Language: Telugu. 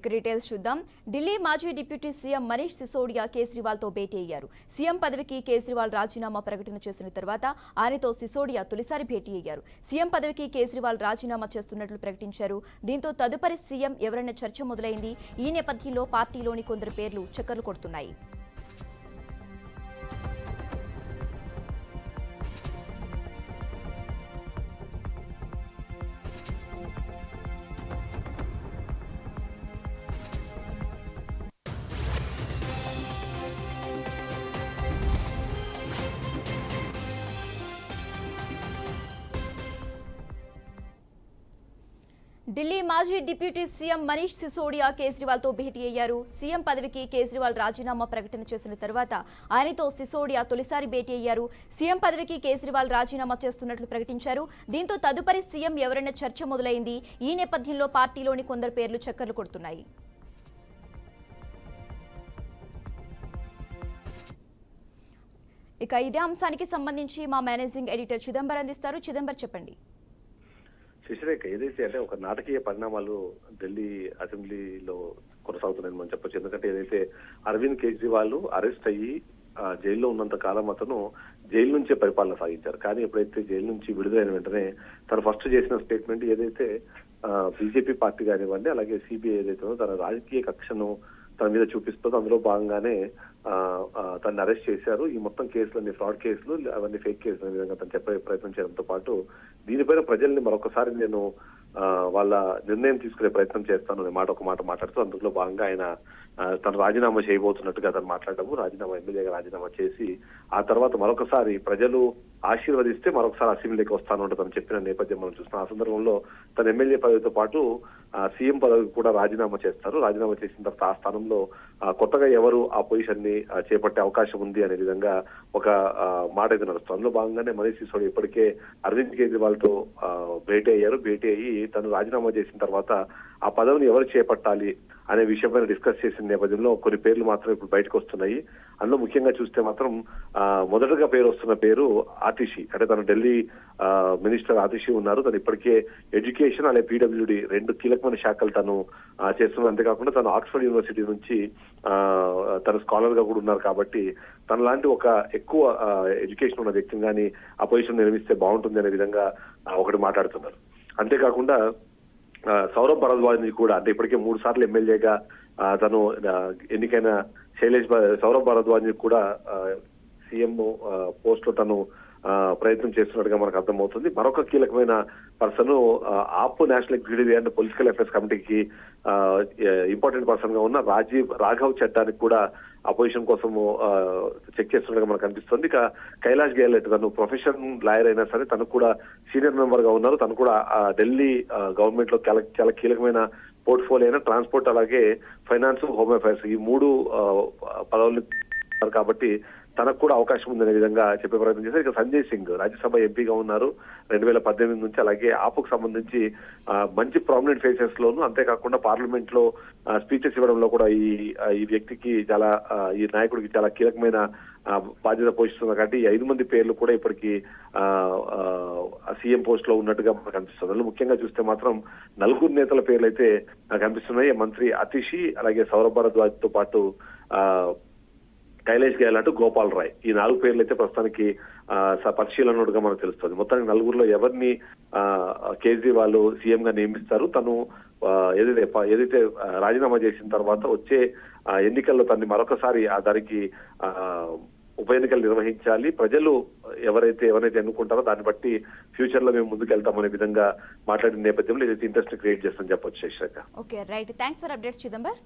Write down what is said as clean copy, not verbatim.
డీటెయిల్స్ చూద్దాం. ఢిల్లీ మాజీ డిప్యూటీ సీఎం మనీష్ సిసోడియా కేజ్రీవాల్తో భేటీ అయ్యారు. సీఎం పదవికి కేజ్రీవాల్ రాజీనామా ప్రకటన చేసిన తర్వాత ఆయనతో సిసోడియా తొలిసారి భేటీ అయ్యారు. సీఎం పదవికి కేజ్రీవాల్ రాజీనామా చేస్తున్నట్లు ప్రకటించారు. దీంతో తదుపరి సీఎం ఎవరన్న చర్చ మొదలైంది. ఈ నేపథ్యంలో పార్టీలోని కొందరు పేర్లు చక్కర్లు కొడుతున్నాయి. ఢిల్లీ మాజీ డిప్యూటీ సీఎం మనీష్ సిసోడియా కేజ్రీవాల్తో భేటీ అయ్యారు. సీఎం పదవికి కేజ్రీవాల్ రాజీనామా ప్రకటన చేసిన తర్వాత ఆయనతో సిసోడియా తొలిసారి భేటీ అయ్యారు. సీఎం పదవికి కేజ్రీవాల్ రాజీనామా చేస్తున్నట్లు ప్రకటించారు. దీంతో తదుపరి సీఎం ఎవరన్న చర్చ మొదలైంది. ఈ నేపథ్యంలో పార్టీలోని కొందరు పేర్లు చక్కర్లు కొడుతున్నాయి. ఇక ఇదే అంశానికి సంబంధించి మా మేనేజింగ్ ఎడిటర్ చిదంబర్ అందిస్తారు. చిదంబర్, చెప్పండి. శశిరేఖ, ఏదైతే అంటే ఒక నాటకీయ పరిణామాలు ఢిల్లీ అసెంబ్లీలో కొనసాగుతున్నాయని మనం చెప్పొచ్చు. ఎందుకంటే ఏదైతే అరవింద్ కేజ్రీవాల్ అరెస్ట్ అయ్యి జైల్లో ఉన్నంత కాలం అతను జైలు నుంచే పరిపాలన సాగించారు. కానీ ఎప్పుడైతే జైలు నుంచి విడుదలైన వెంటనే తను ఫస్ట్ చేసిన స్టేట్మెంట్ ఏదైతే బీజేపీ పార్టీ కానివ్వండి, అలాగే సిబిఐ ఏదైతే తన రాజకీయ కక్షను తన మీద చూపిస్తుందో అందులో భాగంగానే తనని అరెస్ట్ చేశారు. ఈ మొత్తం కేసులన్నీ ఫ్రాడ్ కేసులు, అవన్నీ ఫేక్ కేసులు అనే విధంగా తను చెప్పే ప్రయత్నం చేయడంతో పాటు దీనిపైన ప్రజల్ని మరొకసారి నేను వాళ్ళ నిర్ణయం తీసుకునే ప్రయత్నం చేస్తాను అనే ఒక మాట మాట్లాడుతూ అందులో భాగంగా ఆయన తను రాజీనామా చేయబోతున్నట్టుగా తను మాట్లాడము, ఎమ్మెల్యేగా రాజీనామా చేసి ఆ తర్వాత మరొకసారి ప్రజలు ఆశీర్వదిస్తే మరొకసారి అసెంబ్లీకి వస్తాను అంటే తను చెప్పిన నేపథ్యం మనం చూస్తున్నాం. ఆ సందర్భంలో తన ఎమ్మెల్యే పదవితో పాటు సీఎం పదవికి కూడా రాజీనామా చేస్తారు. రాజీనామా చేసిన తర్వాత ఆ స్థానంలో కొత్తగా ఎవరు ఆ పొజిషన్ ని చేపట్టే అవకాశం ఉంది అనే విధంగా ఒక మాట అయితే నడుస్తుంది. అందులో భాగంగానే మనీష్ సిసోడియా ఇప్పటికే అరవింద్ కేజ్రీవాల్ తో భేటీ అయ్యారు. భేటీ అయ్యి తను రాజీనామా చేసిన తర్వాత ఆ పదవిని ఎవరు చేపట్టాలి అనే విషయం పైన డిస్కస్ చేసిన నేపథ్యంలో కొన్ని పేర్లు మాత్రం ఇప్పుడు బయటకు వస్తున్నాయి. అందులో ముఖ్యంగా చూస్తే మాత్రం మొదటగా పేరు వస్తున్న పేరు ఆతిషి. అంటే తను ఢిల్లీ మినిస్టర్ ఆతిషి ఉన్నారు. తను ఇప్పటికే ఎడ్యుకేషన్ అలాగే పీడబ్ల్యూడి రెండు కీలకమైన శాఖలు తను చేస్తున్నారు. అంతేకాకుండా తను ఆక్స్ఫర్డ్ యూనివర్సిటీ నుంచి తను స్కాలర్ గా కూడా ఉన్నారు. కాబట్టి తన లాంటి ఒక ఎక్కువ ఎడ్యుకేషన్ ఉన్న వ్యక్తిని కానీ ఆ పొజిషన్ నిర్మిస్తే బాగుంటుంది అనే విధంగా ఒకటి మాట్లాడుతున్నారు. అంతేకాకుండా సౌరభ్ భరద్వాజ్ ని కూడా, అంటే ఇప్పటికే 3 సార్లు ఎమ్మెల్యేగా తను ఎన్నికైన సౌరభ్ భరద్వాజ్ ని కూడా సీఎం పోస్ట్ లో తను ప్రయత్నం చేస్తున్నట్టుగా మనకు అర్థమవుతుంది. మరొక కీలకమైన person AAP national executive and political affairs కమిటీకి ఇంపార్టెంట్ పర్సన్ గా ఉన్న రాఘవ్ చడ్డానికి కూడా అపోజిషన్ కోసము చెక్ చేస్తున్నట్టుగా మనకు అనిపిస్తుంది. ఇక కైలాష్ గెహ్లోట్ తను ప్రొఫెషన్ లాయర్ అయినా సరే తను కూడా సీనియర్ మెంబర్ గా ఉన్నారు. తను కూడా ఢిల్లీ గవర్నమెంట్ లో చాలా కీలకమైన పోర్ట్ఫోలియో అయిన ట్రాన్స్పోర్ట్ అలాగే ఫైనాన్స్, హోమ్ అఫైర్స్ ఈ 3 పదవులు కాబట్టి తనకు కూడా అవకాశం ఉందనే విధంగా చెప్పే ప్రయత్నం చేశారు. ఇక సంజయ్ సింగ్ రాజ్యసభ ఎంపీగా ఉన్నారు 2018 నుంచి. అలాగే ఆపుకు సంబంధించి మంచి ప్రామినెంట్ ఫేసెస్ లోను, అంతేకాకుండా పార్లమెంట్ లో స్పీచెస్ ఇవ్వడంలో కూడా ఈ వ్యక్తికి చాలా, ఈ నాయకుడికి చాలా కీలకమైన బాధ్యత పోషిస్తుంది. కాబట్టి ఈ 5 మంది పేర్లు కూడా ఇప్పటికీ సీఎం పోస్ట్ లో ఉన్నట్టుగా మనకు అనిపిస్తుంది. అందులో ముఖ్యంగా చూస్తే మాత్రం 4 నేతల పేర్లు అయితే నాకు అనిపిస్తున్నాయి. మంత్రి అతిషి, అలాగే సౌరభ్ భరద్వాజ్ తో పాటు కైలాష్ గెహ్లోట్, గోపాల్ రాయ్, ఈ 4 పేర్లు అయితే ప్రస్తుతానికి పరిశీలనగా మనకు తెలుస్తుంది. మొత్తానికి 4లో ఎవరిని కేజ్రీవాల్ సీఎం గా నియమిస్తారు, తను ఏదైతే రాజీనామా చేసిన తర్వాత వచ్చే ఎన్నికల్లో తనని మరొకసారి దానికి ఉప ఎన్నికలు నిర్వహించాలి. ప్రజలు ఎవరైతే ఎన్నుకుంటారో దాన్ని బట్టి ఫ్యూచర్ లో మేము ముందుకెళ్తామనే విధంగా మాట్లాడిన నేపథ్యంలో ఇదైతే ఇంట్రెస్ట్ క్రియేట్ చేస్తామని చెప్పొచ్చు. Shashirekha. Okay, right. Thanks for updates Chidambar.